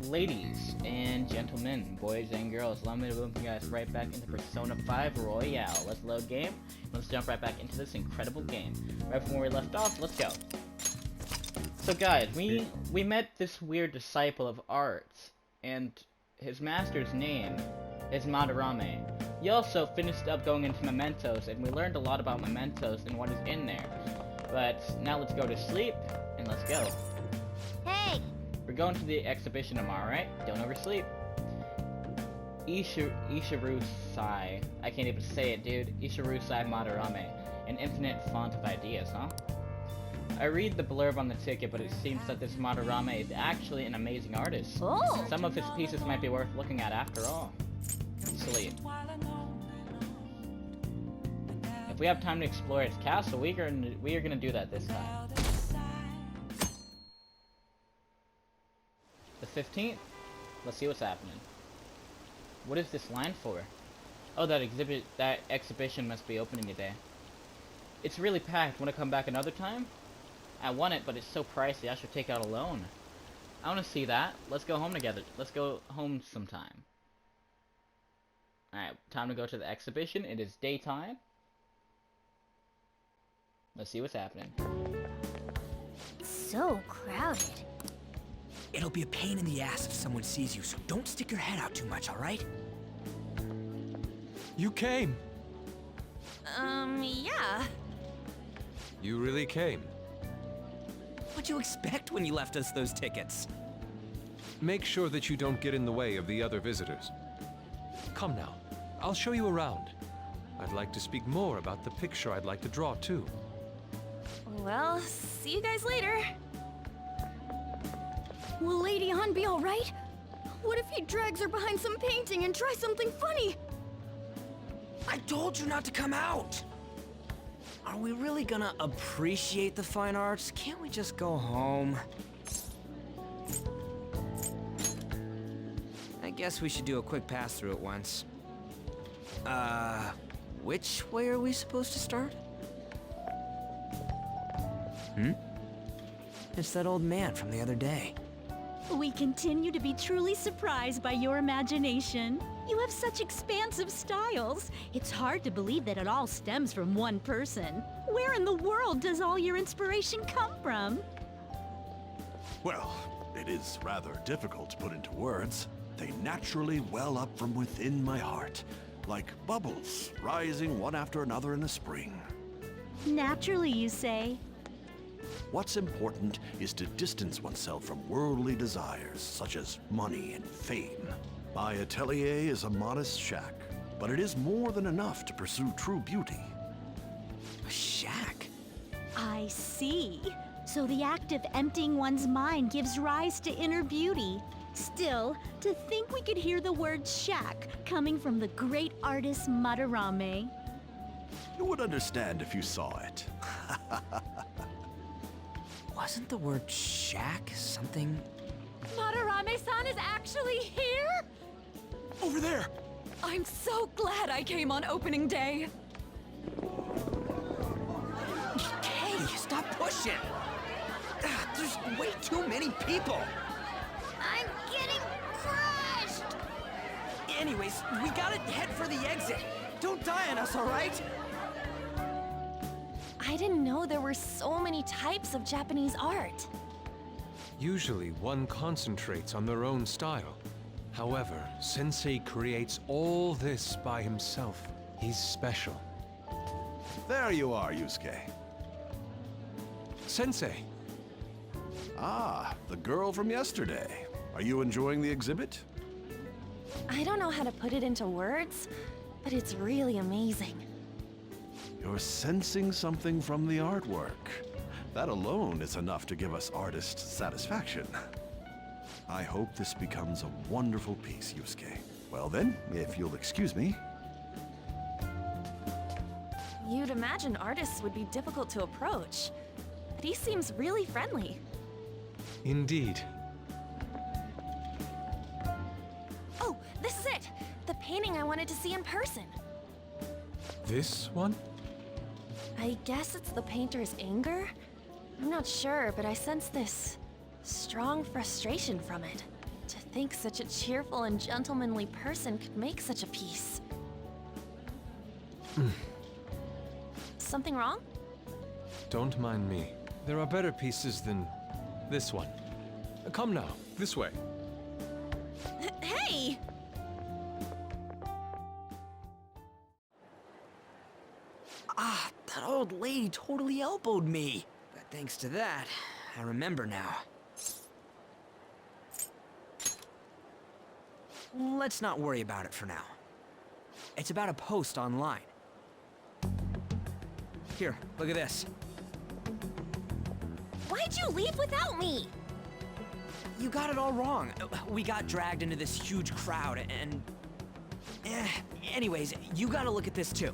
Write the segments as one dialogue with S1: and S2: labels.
S1: Ladies and gentlemen, boys and girls, allow me to welcome you guys right back into Persona 5 Royale. Let's load game. Let's jump right back into this incredible game. Right from where we left off, let's go. So guys, we met this weird disciple of arts, and his master's name is Madarame. You also finished up going into Mementos, and we learned a lot about Mementos and what is in there. But now let's go to sleep, and let's go.
S2: Hey!
S1: We're going to the exhibition tomorrow, right? Don't oversleep. Isharusai. I can't even say it, dude. Isharusai Madarame. An infinite font of ideas, huh? I read the blurb on the ticket, but it seems that this Madarame is actually an amazing artist.
S2: Oh!
S1: Some of his pieces might be worth looking at after all. Sleep. If we have time to explore its castle, we are gonna do that this time. The 15th? Let's see what's happening. What is this line for? Oh, that exhibition must be opening today. It's really packed. Want to come back another time? I want it, but it's so pricey. I should take out a loan. I want to see that. Let's go home together. Let's go home sometime. Alright, time to go to the exhibition. It is daytime. Let's see what's happening.
S2: So crowded.
S3: It'll be a pain in the ass if someone sees you, so don't stick your head out too much, alright?
S4: You came.
S2: Yeah.
S4: You really came.
S3: What'd you expect when you left us those tickets?
S4: Make sure that you don't get in the way of the other visitors. Come now, I'll show you around. I'd like to speak more about the picture I'd like to draw, too.
S2: Well, see you guys later. Will Lady Han be alright? What if he drags her behind some painting and tries something funny?
S3: I told you not to come out! Are we really gonna appreciate the fine arts? Can't we just go home? I guess we should do a quick pass-through at once. Which way are we supposed to start? It's that old man from the other day.
S5: We continue to be truly surprised by your imagination. You have such expansive styles. It's hard to believe that it all stems from one person. Where in the world does all your inspiration come from?
S6: Well, it is rather difficult to put into words. They naturally well up from within my heart, like bubbles rising one after another in the spring.
S5: Naturally, you say.
S6: What's important is to distance oneself from worldly desires, such as money and fame. My atelier is a modest shack, but it is more than enough to pursue true beauty.
S3: A shack?
S5: I see. So the act of emptying one's mind gives rise to inner beauty. Still, to think we could hear the word shack coming from the great artist Madarame.
S6: You would understand if you saw it.
S3: Wasn't the word shack something?
S7: Madarame-san is actually here?
S6: Over there!
S7: I'm so glad I came on opening day.
S3: Hey, stop pushing! There's way too many people!
S2: I'm getting crushed!
S3: Anyways, we gotta head for the exit. Don't die on us, alright?
S7: I didn't know there were so many types of Japanese art.
S4: Usually, one concentrates on their own style. However, Sensei creates all this by himself. He's special.
S6: There you are, Yusuke.
S4: Sensei!
S6: Ah, the girl from yesterday. Are you enjoying the exhibit?
S7: I don't know how to put it into words, but it's really amazing.
S6: You're sensing something from the artwork. That alone is enough to give us artist satisfaction. I hope this becomes a wonderful piece, Yusuke. Well then, if you'll excuse me.
S7: You'd imagine artists would be difficult to approach, but he seems really friendly.
S4: Indeed.
S7: Oh, this is it! The painting I wanted to see in person.
S4: This one?
S7: I guess it's the painter's anger? I'm not sure, but I sense this strong frustration from it. To think such a cheerful and gentlemanly person could make such a piece. Something wrong?
S4: Don't mind me. There are better pieces than this one. Come now, this way.
S7: Hey!
S3: Ah, that old lady totally elbowed me. But thanks to that, I remember now. Let's not worry about it for now. It's about a post online. Here, look at this.
S7: Why'd you leave without me?
S3: You got it all wrong. We got dragged into this huge crowd and... Anyways, you gotta look at this too.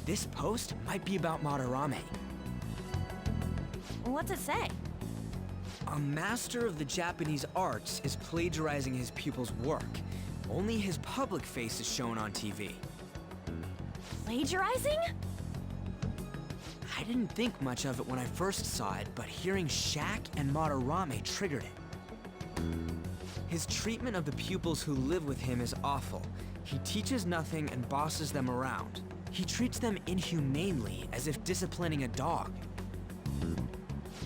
S3: This post might be about Madarame.
S7: What's it say?
S3: A master of the Japanese arts is plagiarizing his pupil's work. Only his public face is shown on TV.
S7: Plagiarizing?
S3: I didn't think much of it when I first saw it, but hearing Shaq and Madarame triggered it. His treatment of the pupils who live with him is awful. He teaches nothing and bosses them around. He treats them inhumanely, as if disciplining a dog.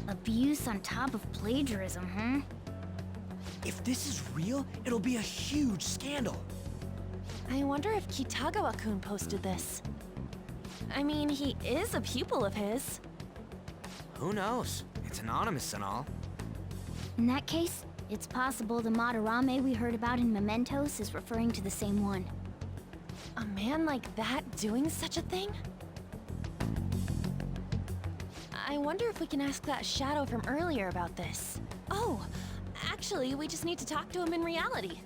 S2: Abuse on top of plagiarism, huh?
S3: If this is real, it'll be a huge scandal.
S7: I wonder if Kitagawa-kun posted this. I mean, he is a pupil of his.
S3: Who knows? It's anonymous and all.
S2: In that case, it's possible the Madarame we heard about in Mementos is referring to the same one.
S7: A man like that doing such a thing? I wonder if we can ask that shadow from earlier about this. Oh, actually, we just need to talk to him in reality.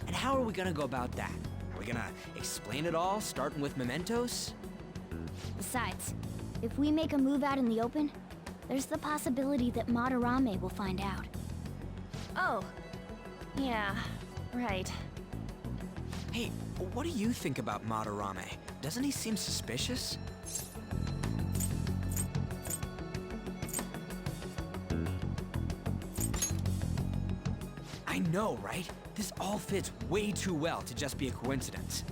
S3: And how are we gonna go about that? Are we gonna explain it all, starting with Mementos?
S2: Besides, if we make a move out in the open, there's the possibility that Madarame will find out.
S7: Oh, yeah, right.
S3: Hey, what do you think about Madarame? Doesn't he seem suspicious? I know, right? This all fits way too well to just be a coincidence.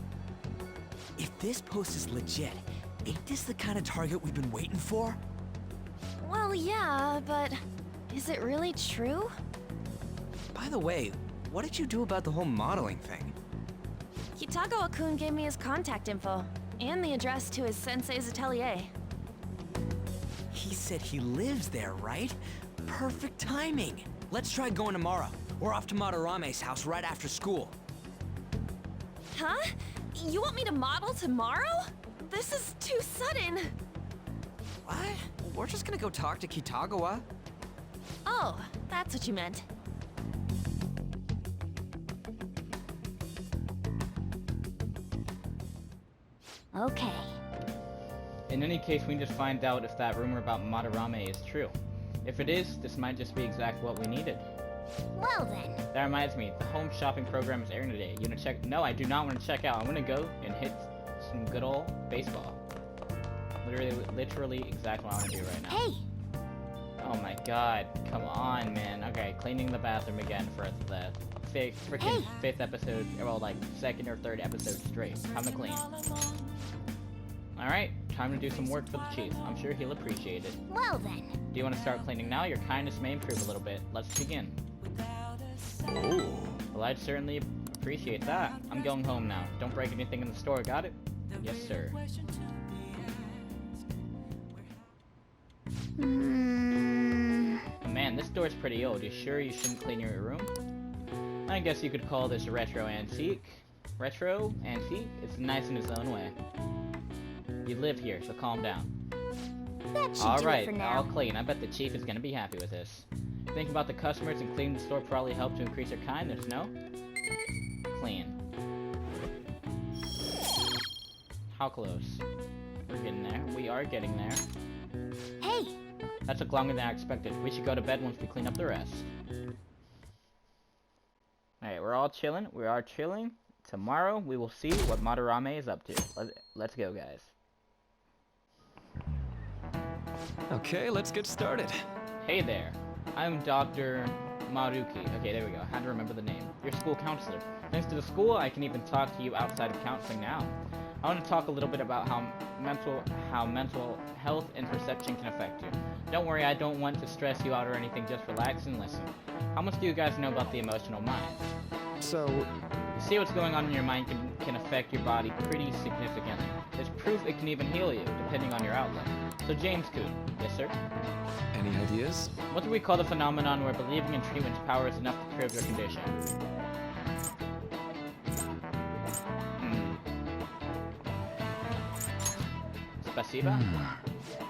S3: If this post is legit, ain't this the kind of target we've been waiting for?
S7: Well, yeah, but is it really true?
S3: By the way, what did you do about the whole modeling thing?
S7: Kitagawa-kun gave me his contact info, and the address to his sensei's atelier.
S3: He said he lives there, right? Perfect timing. Let's try going tomorrow. We're off to Madarame's house right after school.
S7: Huh? You want me to model tomorrow? This is too sudden.
S3: What? We're just gonna go talk to Kitagawa.
S7: Oh, that's what you meant.
S2: Okay.
S1: In any case, we need to find out if that rumor about Madarame is true. If it is, this might just be exactly what we needed.
S2: Well then.
S1: That reminds me, the home shopping program is airing today. You wanna check? No, I do not want to check out. I'm gonna go and hit some good old baseball. Literally exactly what I want to do right now.
S2: Hey!
S1: Oh my god, come on, man. Okay, cleaning the bathroom again for the freaking fifth episode, well, like second or third episode straight. Time to clean. Alright, time to do some work for the chief. I'm sure he'll appreciate it.
S2: Well then.
S1: Do you want to start cleaning now? Your kindness may improve a little bit. Let's begin.
S6: Oh.
S1: Well, I'd certainly appreciate that. I'm going home now. Don't break anything in the store, got it? Yes, sir. Man, this door's pretty old. You sure you shouldn't clean your room? I guess you could call this a retro antique. Retro antique? It's nice in its own way. You live here, so calm down.
S2: That should do it for
S1: Alright,
S2: now.
S1: I'll clean. I bet the chief is gonna be happy with this. Think about the customers and cleaning the store probably helped to increase your kindness, no? Clean. How close? We're getting there. We are getting there.
S2: Hey!
S1: That took longer than I expected. We should go to bed once we clean up the rest. Alright, we're all chilling. We are chilling. Tomorrow, we will see what Madarame is up to. Let's go, guys.
S4: Okay, let's get started.
S1: Hey there. I'm Dr. Maruki. Okay, there we go. Had to remember the name. Your school counselor. Thanks to the school, I can even talk to you outside of counseling now. I want to talk a little bit about how mental health and perception can affect you. Don't worry, I don't want to stress you out or anything, just relax and listen. How much do you guys know about the emotional mind?
S3: So,
S1: You see what's going on in your mind can affect your body pretty significantly. There's proof it can even heal you, depending on your outlook. So James Coon. Yes, sir?
S3: any ideas?
S1: What do we call the phenomenon where believing in treatment's power is enough to curb your condition? Spasiba?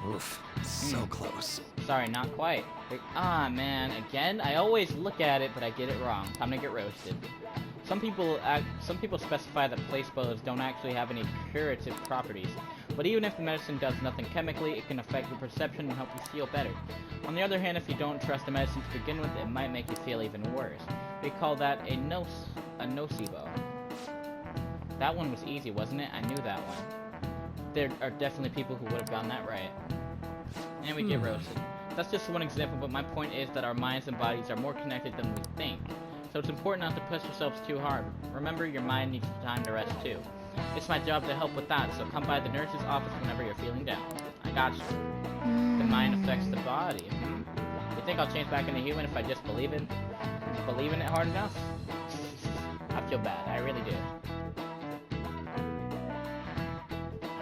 S3: Oof, so close.
S1: Sorry, not quite. Ah, man, again? I always look at it, but I get it wrong. Time to get roasted. Some people specify that placebos don't actually have any curative properties, but even if the medicine does nothing chemically, it can affect your perception and help you feel better. On the other hand, if you don't trust the medicine to begin with, it might make you feel even worse. We call that a nocebo. That one was easy, wasn't it? I knew that one. There are definitely people who would have gotten that right. And we get roasted. That's just one example, but my point is that our minds and bodies are more connected than we think. So it's important not to push yourselves too hard. Remember, your mind needs time to rest too. It's my job to help with that, so come by the nurse's office whenever you're feeling down. I got you. The mind affects the body. You think I'll change back into human if I just believe in it hard enough? I feel bad, I really do.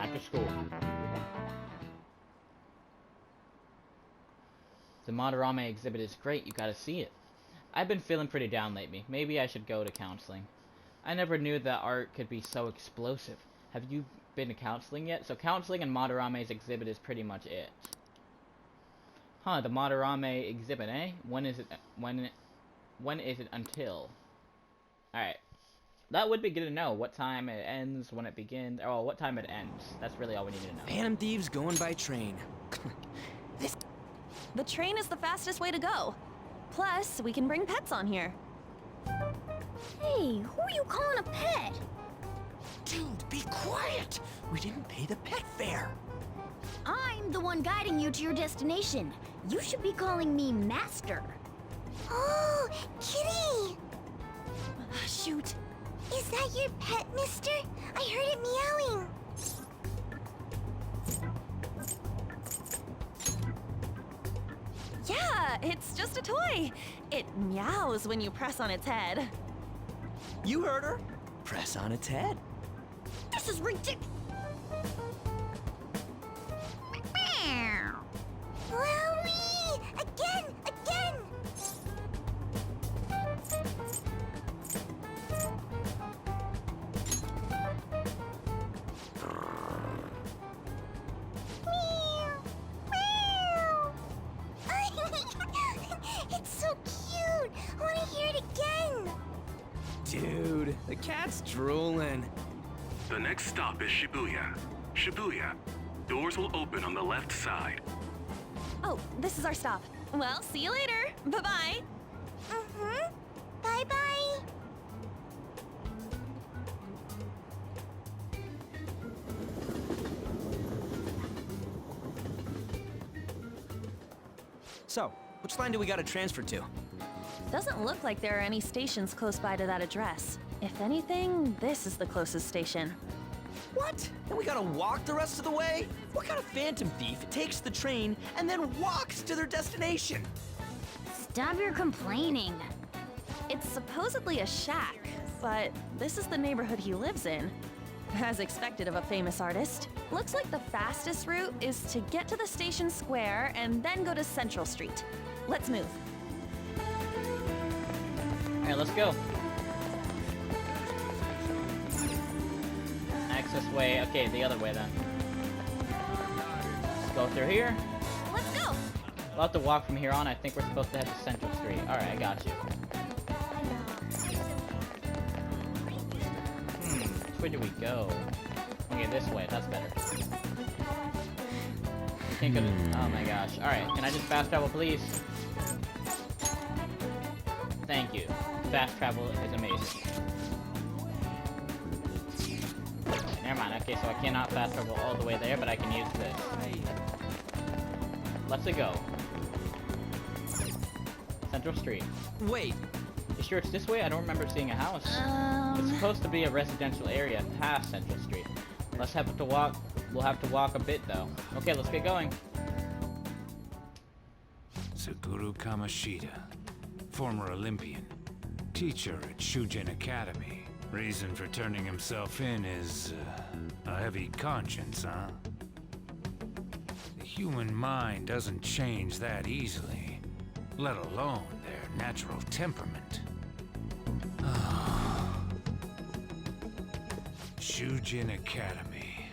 S1: After school. The Madarame exhibit is great, you gotta see it. I've been feeling pretty down lately. Maybe I should go to counseling. I never knew that art could be so explosive. Have you been to counseling yet? So counseling and Madarame's exhibit is pretty much it. Huh, the Madarame exhibit, eh? When is it until? Alright. That would be good to know. What time it ends, when it begins, or what time it ends. That's really all we need to know.
S3: Phantom thieves going by train.
S7: The train is the fastest way to go. Plus, we can bring pets on here.
S2: Hey, who are you calling a pet?
S3: Dude, be quiet! We didn't pay the pet fare.
S2: I'm the one guiding you to your destination. You should be calling me Master.
S8: Oh, Kitty!
S7: Shoot.
S8: Is that your pet, mister? I heard it meowing.
S7: Yeah, it's just a toy. It meows when you press on its head.
S3: You heard her. Press on its head.
S2: This is ridiculous.
S8: Wowie! Again! Again! It's so cute! I want to hear it again!
S3: Dude, the cat's drooling.
S9: The next stop is Shibuya. Shibuya. Doors will open on the left side.
S7: Oh, this is our stop. Well, see you later. Bye-bye.
S8: Mm-hmm. Bye-bye!
S3: So, which line do we gotta transfer to?
S7: Doesn't look like there are any stations close by to that address. If anything, this is the closest station.
S3: What? And we gotta walk the rest of the way? What kind of phantom thief takes the train and then walks to their destination?
S2: Stop your complaining.
S7: It's supposedly a shack, but this is the neighborhood he lives in. As expected of a famous artist. Looks like the fastest route is to get to the station square and then go to Central Street. Let's move.
S1: Alright, let's go. Access way. Okay, the other way then. Let's go through here.
S7: Let's go!
S1: We'll have to walk from here on. I think we're supposed to head to Central Street. Alright, I got you. Which way do we go? Okay, this way. That's better. We can't go to... Oh my gosh. Alright, can I just fast travel, please? Thank you. Fast travel is amazing. Never mind. Okay, so I cannot fast travel all the way there, but I can use this. Let's go. Central Street.
S3: Wait,
S1: You sure it's this way? I don't remember seeing a house. It's supposed to be a residential area past Central Street. Let's have to walk. We'll have to walk a bit though. Okay, let's get going.
S10: Suguru Kamashita, former Olympian, teacher at Shujin Academy. Reason for turning himself in is a heavy conscience, huh? The human mind doesn't change that easily, let alone their natural temperament. Shujin Academy.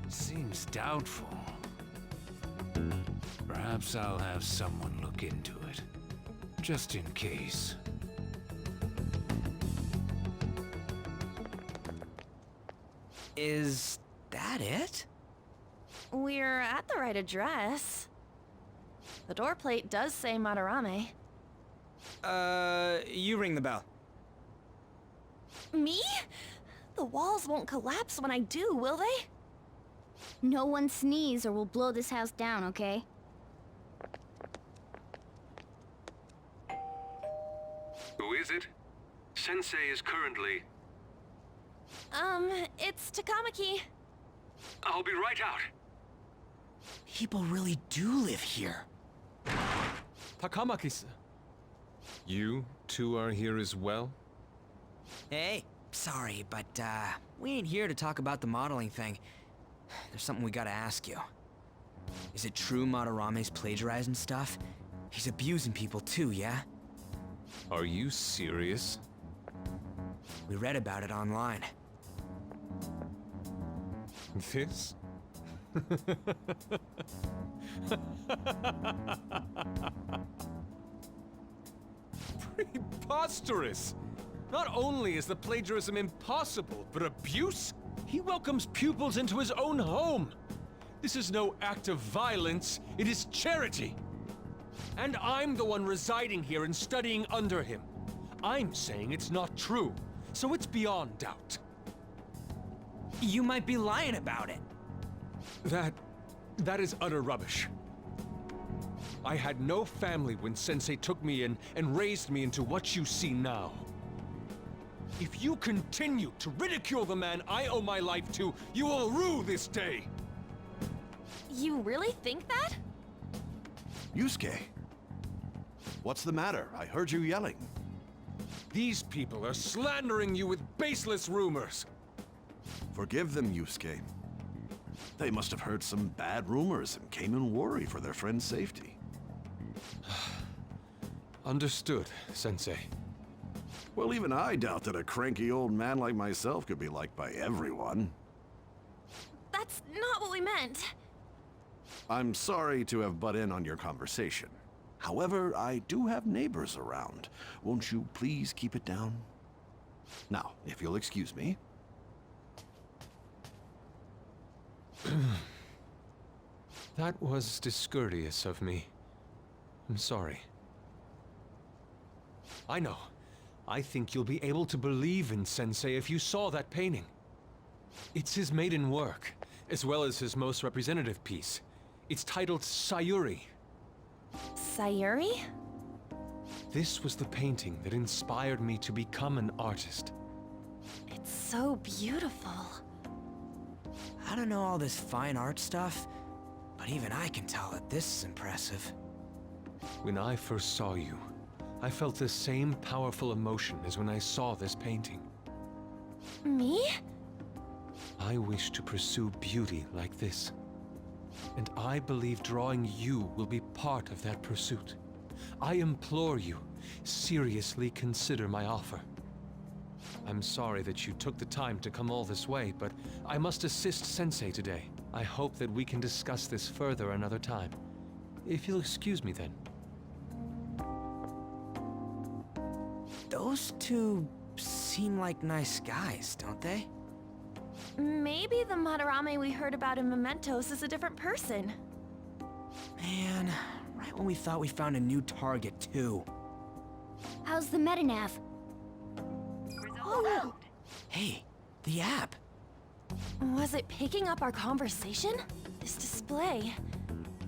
S10: Seems doubtful. Perhaps I'll have someone look into it, just in case.
S3: is that it?
S7: We're at the right address. The door plate does say Madarame.
S3: You ring the bell.
S7: Me? The walls won't collapse when I do, will they?
S2: No one sneeze or we'll blow this house down, okay?
S9: Who is it? Sensei is currently...
S7: It's Takamaki.
S9: I'll be right out.
S3: People really do live here.
S4: Takamaki-san. You two are here as well?
S3: Hey, sorry, but, we ain't here to talk about the modeling thing. There's something we gotta ask you. Is it true Madarame's plagiarizing stuff? He's abusing people too, yeah?
S4: Are you serious?
S3: We read about it online.
S4: This? Preposterous! Not only is the plagiarism impossible, but abuse? He welcomes pupils into his own home! This is no act of violence, it is charity! And I'm the one residing here and studying under him. I'm saying it's not true, so it's beyond doubt.
S3: You might be lying about it.
S4: That is utter rubbish. I had no family when Sensei took me in and raised me into what you see now. If you continue to ridicule the man I owe my life to, you will rue this day!
S7: You really think that?
S6: Yusuke, what's the matter? I heard you yelling.
S4: These people are slandering you with baseless rumors!
S6: Forgive them, Yusuke. They must have heard some bad rumors and came in worry for their friend's safety.
S4: Understood, Sensei.
S6: Well, even I doubt that a cranky old man like myself could be liked by everyone.
S7: That's not what we meant.
S6: I'm sorry to have butt in on your conversation. However, I do have neighbors around. Won't you please keep it down? Now, if you'll excuse me.
S4: That was discourteous of me. I'm sorry. I know. I think you'll be able to believe in Sensei if you saw that painting. It's his maiden work, as well as his most representative piece. It's titled Sayuri.
S7: Sayuri?
S4: This was the painting that inspired me to become an artist.
S7: It's so beautiful.
S3: I don't know all this fine art stuff, but even I can tell that this is impressive.
S4: When I first saw you, I felt the same powerful emotion as when I saw this painting.
S7: Me?
S4: I wish to pursue beauty like this. And I believe drawing you will be part of that pursuit. I implore you, seriously consider my offer. I'm sorry that you took the time to come all this way, but I must assist Sensei today. I hope that we can discuss this further another time. If you'll excuse me then.
S3: Those two seem like nice guys, don't they?
S7: Maybe the Madarame we heard about in Mementos is a different person.
S3: Man, right when we thought we found a new target, too.
S2: How's the MetaNav?
S7: Oh,
S3: Hey, the app.
S7: was it picking up our conversation? This display.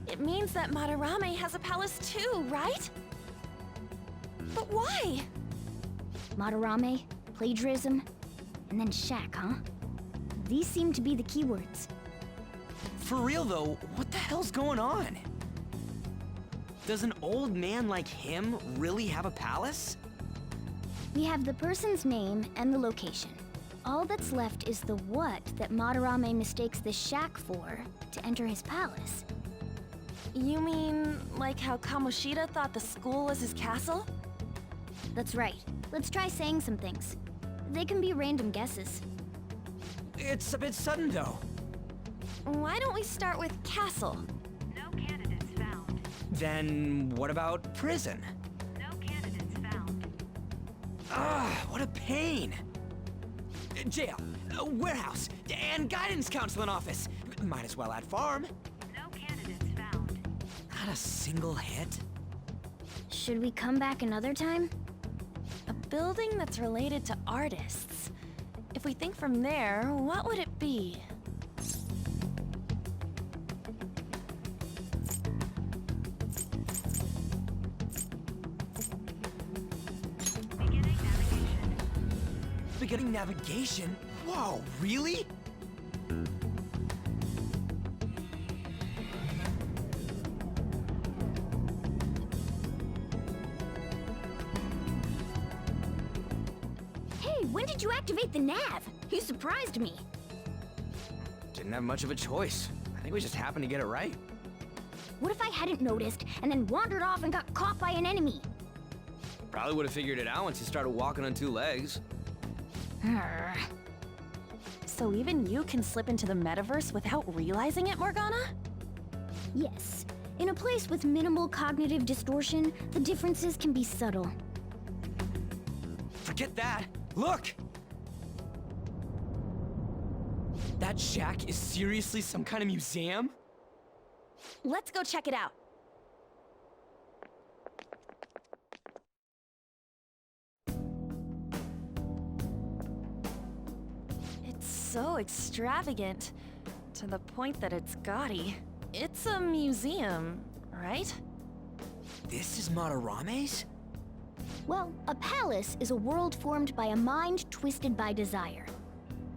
S7: It means that Madarame has a palace too, right? But why?
S2: Madarame, plagiarism, and then shack, huh? These seem to be the keywords.
S3: For real though, what the hell's going on? Does an old man like him really have a palace?
S2: We have the person's name and the location. All that's left is the what that Madarame mistakes the shack for to enter his palace.
S7: You mean, like how Kamoshida thought the school was his castle?
S2: That's right. Let's try saying some things. They can be random guesses.
S3: It's a bit sudden though.
S7: Why don't we start with castle?
S5: No candidates found.
S3: Then what about prison?
S5: No candidates found.
S3: Ah, what a pain. Jail, warehouse, and guidance counseling office. Might as well add farm.
S5: No candidates found.
S3: Not a single hit.
S2: Should we come back another time?
S7: A building that's related to artists. If we think from there, what would it be?
S5: Beginning navigation.
S3: Beginning navigation? Whoa, really?
S2: Hey, when did you activate the nav? You surprised me.
S3: Didn't have much of a choice. I think we just happened to get it right.
S2: What if I hadn't noticed and then wandered off and got caught by an enemy?
S3: Probably would have figured it out once you started walking on two legs.
S2: Arr.
S7: So even you can slip into the metaverse without realizing it, Morgana?
S2: Yes. In a place with minimal cognitive distortion, the differences can be subtle.
S3: Forget that. Look! That shack is seriously some kind of museum?
S7: Let's go check it out. It's so extravagant, to the point that it's gaudy. It's a museum, right?
S3: This is Madarame's?
S2: Well, a palace is a world formed by a mind twisted by desire.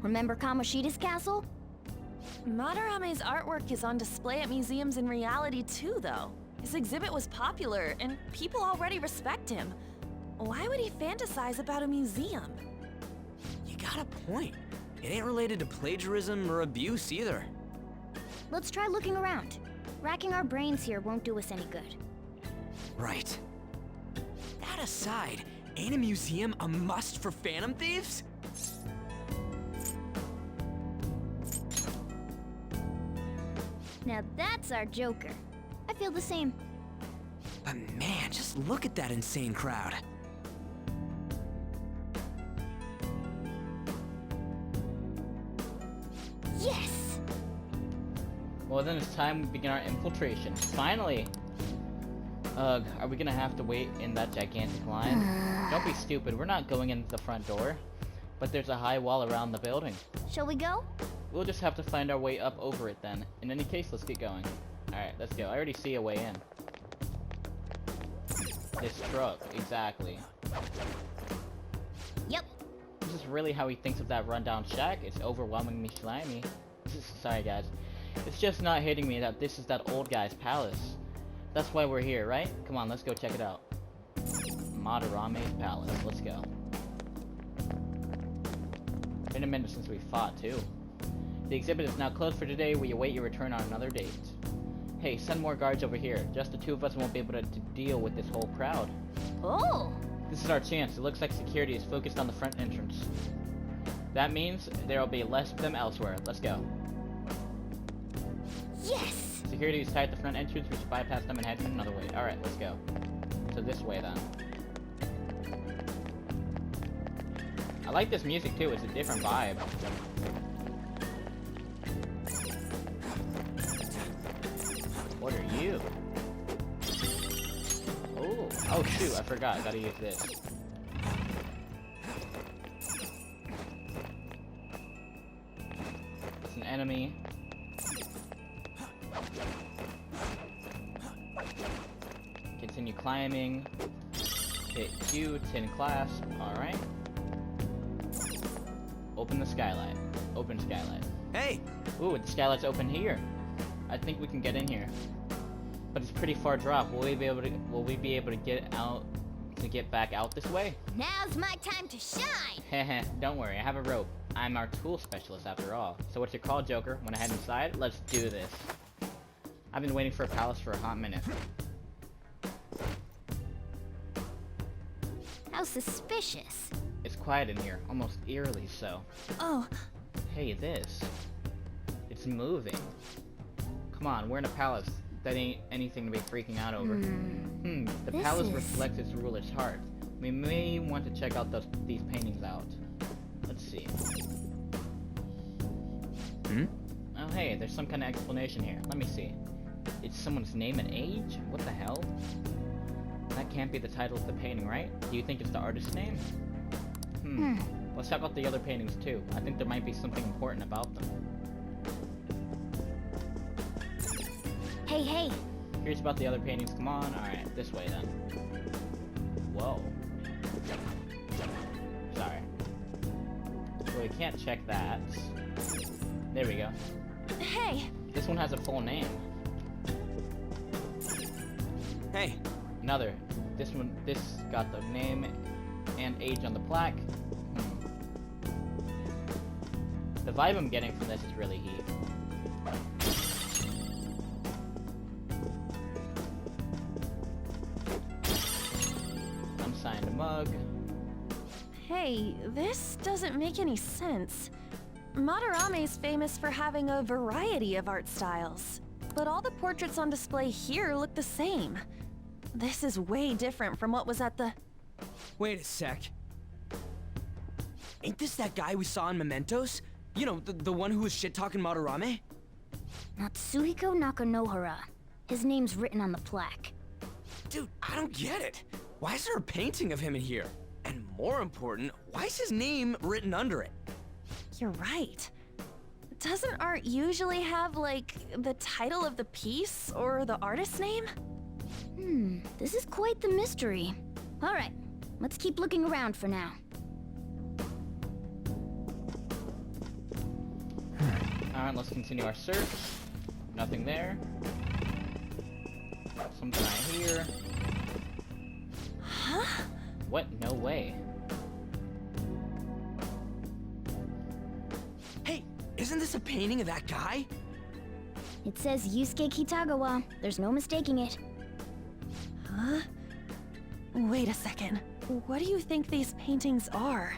S2: Remember Kamoshida's castle?
S7: Madarame's artwork is on display at museums in reality too, though. His exhibit was popular, and people already respect him. Why would he fantasize about a museum?
S3: You got a point. It ain't related to plagiarism or abuse either.
S2: Let's try looking around. Racking our brains here won't do us any good.
S3: Right. That aside, ain't a museum a must for Phantom Thieves?
S2: Now that's our Joker. I feel the same.
S3: But man, just look at that insane crowd.
S2: Yes!
S1: Well, then it's time we begin our infiltration. Finally! Ugh, are we gonna have to wait in that gigantic line? Don't be stupid, we're not going in the front door. But there's a high wall around the building.
S2: Shall we go?
S1: We'll just have to find our way up over it then. In any case, let's get going. Alright, let's go. I already see a way in. This truck, exactly.
S2: Yep.
S1: This is really how he thinks of that rundown shack. It's overwhelmingly slimy. Sorry guys. It's just not hitting me that this is that old guy's palace. That's why we're here, right? Come on, let's go check it out. Madarame's palace. Let's go. Been a minute since we fought, too. The exhibit is now closed for today. We await your return on another date. Hey, send more guards over here. Just the two of us won't be able to deal with this whole crowd.
S2: Oh!
S1: This is our chance. It looks like security is focused on the front entrance. That means there will be less of them elsewhere. Let's go.
S2: Yes!
S1: Security is tied at the front entrance. We should bypass them and head another way. Alright, let's go. So this way, then. I like this music, too. It's a different vibe. What are you? Oh, oh shoot, I forgot. I gotta use this. It's an enemy. Continue climbing. Hit Q, tin clasp, alright. Open the skylight. Open skylight.
S3: Hey!
S1: Ooh, the skylight's open here. I think we can get in here. But it's pretty far drop. Will we be able to get out, to get back out this way?
S2: Now's my time to shine!
S1: Heh, don't worry, I have a rope. I'm our tool specialist after all. So what's your call, Joker? Wanna head inside? Let's do this. I've been waiting for a palace for a hot minute.
S2: How suspicious.
S1: It's quiet in here, almost eerily so.
S7: Oh,
S1: Hey, this. It's moving. Come on, we're in a palace. That ain't anything to be freaking out over. The
S2: This
S1: palace
S2: is-
S1: reflects its ruler's heart. We may want to check out these paintings out. Let's see. Oh, hey, there's some kind of explanation here. Let me see. It's someone's name and age? What the hell? That can't be the title of the painting, right? Do you think it's the artist's name? Let's check out the other paintings too. I think there might be something important about them.
S2: Hey, hey!
S1: Curious about the other paintings? Come on. Alright, this way then. Whoa. Sorry. Well, we can't check that. There we go.
S7: hey!
S1: This one has a full name.
S3: Hey!
S1: Another. This got the name and age on the plaque. The vibe I'm getting from this is really heat. Unsigned mug.
S7: Hey, this doesn't make any sense. Madarame is famous for having a variety of art styles, but all the portraits on display here look the same. This is way different from what was at the...
S3: Wait a sec. Ain't this that guy we saw in Mementos? You know, the one who was shit-talking Madarame?
S2: Natsuhiko Nakanohara. His name's written on the plaque.
S3: Dude, I don't get it. Why is there a painting of him in here? And more important, why is his name written under it?
S7: You're right. Doesn't art usually have, like, the title of the piece or the artist's name?
S2: This is quite the mystery. Alright, let's keep looking around for now.
S1: Alright, let's continue our search. Nothing there. Something I hear.
S7: Huh?
S1: What? No way.
S3: Hey, isn't this a painting of that guy?
S2: It says Yusuke Kitagawa. There's no mistaking it.
S7: Huh? Wait a second. What do you think these paintings are?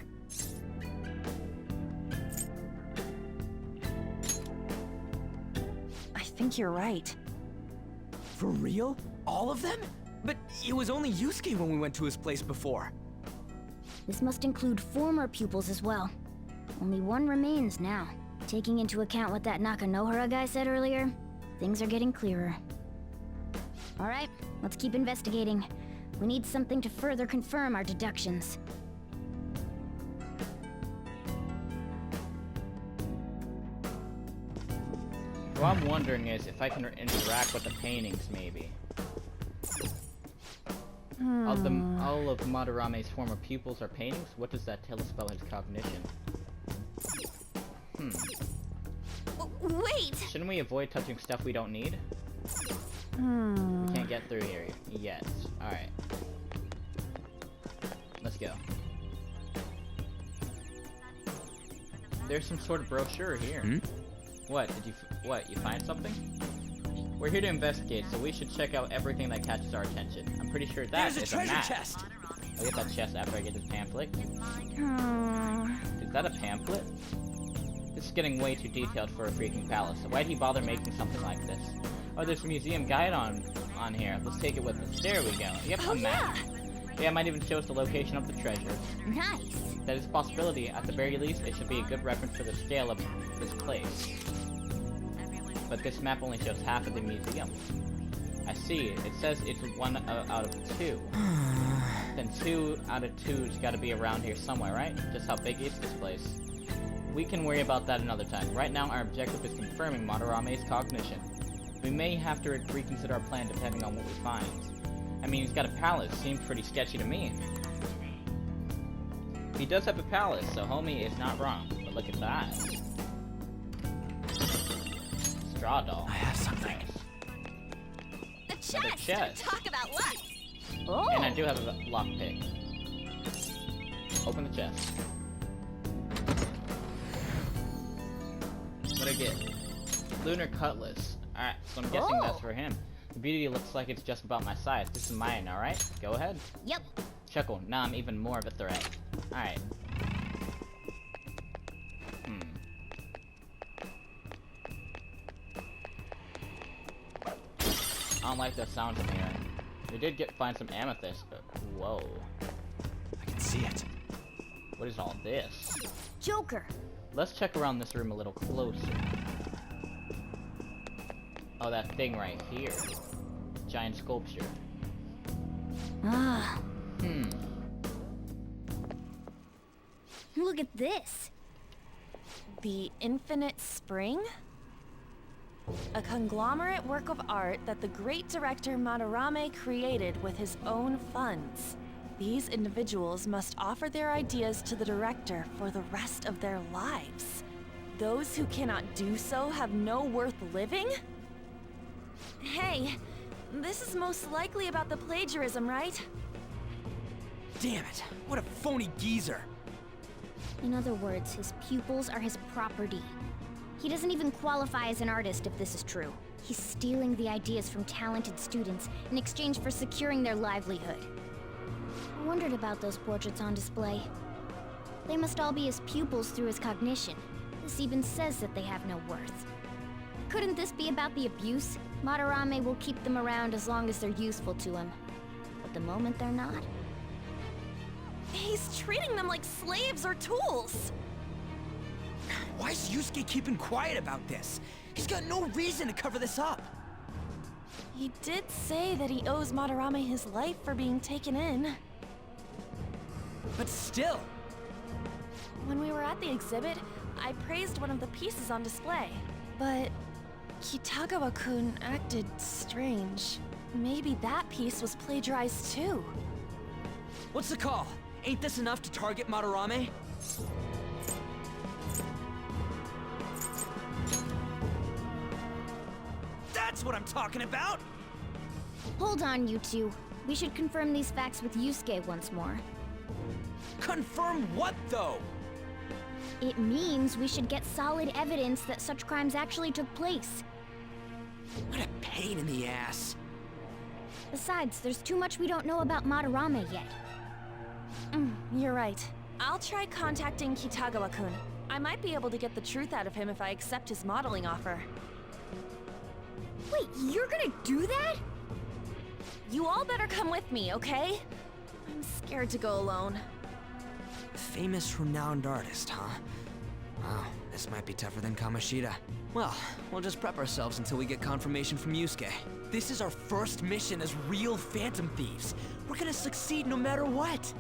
S7: I think you're right.
S3: For real? All of them? But it was only Yusuke when we went to his place before.
S2: This must include former pupils as well. Only one remains now. Taking into account what that Nakanohara guy said earlier, things are getting clearer. Alright, let's keep investigating. We need something to further confirm our deductions.
S1: What I'm wondering is if I can interact with the paintings, maybe. All of Madarame's former pupils are paintings? What does that tell us about his cognition?
S8: Wait!
S1: Shouldn't we avoid touching stuff we don't need? We can't get through here yet. Alright. Let's go. There's some sort of brochure here. What? What? You find something? We're here to investigate, so we should check out everything that catches our attention. I'm pretty sure that
S3: There's
S1: is
S3: a treasure
S1: map.
S3: chest!
S1: I'll get that chest after I get this pamphlet. Is that a pamphlet? This is getting way too detailed for a freaking palace. Why'd he bother making something like this? Oh, there's a museum guide on here. Let's take it with us. There we go. Yep, a map. Yeah, it might even show us the location of the treasure.
S2: Nice!
S1: That is a possibility. At the very least, it should be a good reference for the scale of this place. But this map only shows half of the museum. I see. It says it's 1 out of 2. Then 2 out of 2's gotta be around here somewhere, right? Just how big is this place? We can worry about that another time. Right now, our objective is confirming Madarame's cognition. We may have to reconsider our plan depending on what we find. I mean, he's got a palace. Seems pretty sketchy to me. He does have a palace, so homie is not wrong. But look at that. Straw doll.
S3: I have something.
S1: Nice.
S7: A
S1: Another
S7: chest!
S1: chest.
S7: Talk about luck!
S2: Oh!
S1: And I do have a lockpick. Open the chest. What'd I get? Lunar Cutlass. Alright, so I'm guessing that's for him. The beauty looks like it's just about my size. This is mine, alright? Go ahead.
S2: Yep.
S1: Chuckle, now I'm even more of a threat. Alright. I don't like the sounds in here. We did find some amethyst, but whoa.
S3: I can see it.
S1: What is all this?
S2: Joker.
S1: Let's check around this room a little closer. Oh, that thing right here. Giant sculpture.
S2: Ah.
S8: Look at this.
S7: The Infinite Spring? A conglomerate work of art that the great director Madarame created with his own funds. These individuals must offer their ideas to the director for the rest of their lives. Those who cannot do so have no worth living? Hey, this is most likely about the plagiarism, right?
S3: Damn it! What a phony geezer!
S2: In other words, his pupils are his property. He doesn't even qualify as an artist if this is true. He's stealing the ideas from talented students in exchange for securing their livelihood. I wondered about those portraits on display. They must all be his pupils through his cognition. This even says that they have no worth. Couldn't this be about the abuse? Madarame will keep them around as long as they're useful to him. But the moment they're not...
S7: He's treating them like slaves or tools!
S3: Why is Yusuke keeping quiet about this? He's got no reason to cover this up.
S7: He did say that he owes Madarame his life for being taken in.
S3: But still,
S7: When we were at the exhibit, I praised one of the pieces on display. But Kitagawa-kun acted strange. Maybe that piece was plagiarized too.
S3: what's the call? Ain't this enough to target Madarame? That's what I'm talking about!
S2: Hold on, you two. We should confirm these facts with Yusuke once more.
S3: Confirm what, though?
S2: It means we should get solid evidence that such crimes actually took place.
S3: What a pain in the ass.
S2: Besides, there's too much we don't know about Madarame yet.
S7: You're right. I'll try contacting Kitagawa-kun. I might be able to get the truth out of him if I accept his modeling offer.
S2: Wait, you're gonna do that?
S7: You all better come with me, okay? I'm scared to go alone.
S3: Famous, renowned artist, huh? Wow, this might be tougher than Kamoshida. Well, we'll just prep ourselves until we get confirmation from Yusuke. This is our first mission as real Phantom Thieves. We're gonna succeed no matter what.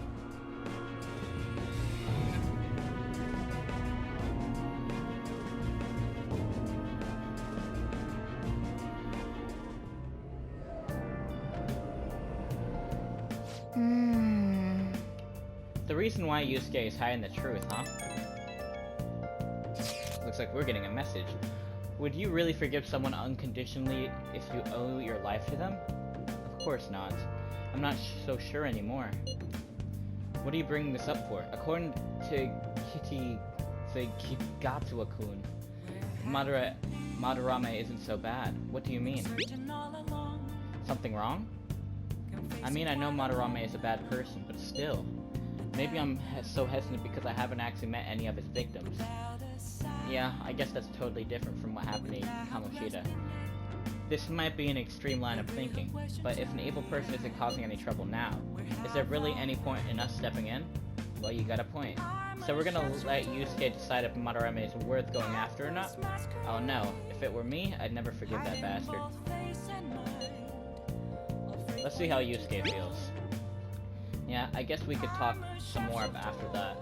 S1: The reason why Yusuke is hiding the truth, huh? Looks like we're getting a message. Would you really forgive someone unconditionally if you owe your life to them? Of course not. I'm not so sure anymore. What are you bringing this up for? According to Kigatsuwa-kun, Madarame isn't so bad. What do you mean? Something wrong? I mean, I know Madarame is a bad person, but still. Maybe I'm so hesitant because I haven't actually met any of his victims. Yeah, I guess that's totally different from what happened to Kamoshida. This might be an extreme line of thinking, but if an evil person isn't causing any trouble now, is there really any point in us stepping in? Well, you got a point. So we're gonna let Yusuke decide if Madarame is worth going after or not? Oh no, if it were me, I'd never forgive that bastard. Let's see how Yusuke feels. Yeah, I guess we could talk some more after that.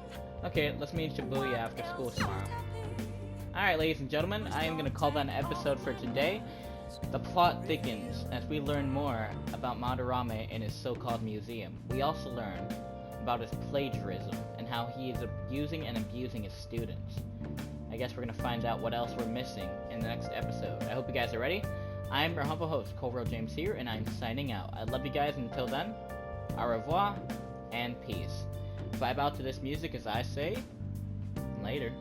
S1: Okay, let's meet Shibuya after school tomorrow. Alright, ladies and gentlemen, I am going to call that an episode for today. The plot thickens as we learn more about Madarame and his so-called museum. We also learn about his plagiarism and how he is using and abusing his students. I guess we're gonna find out what else we're missing in the next episode. I hope you guys are ready. I'm your humble host, Colville James here, and I'm signing out. I love you guys. Until then, au revoir and peace. Vibe out to this music as I say, later.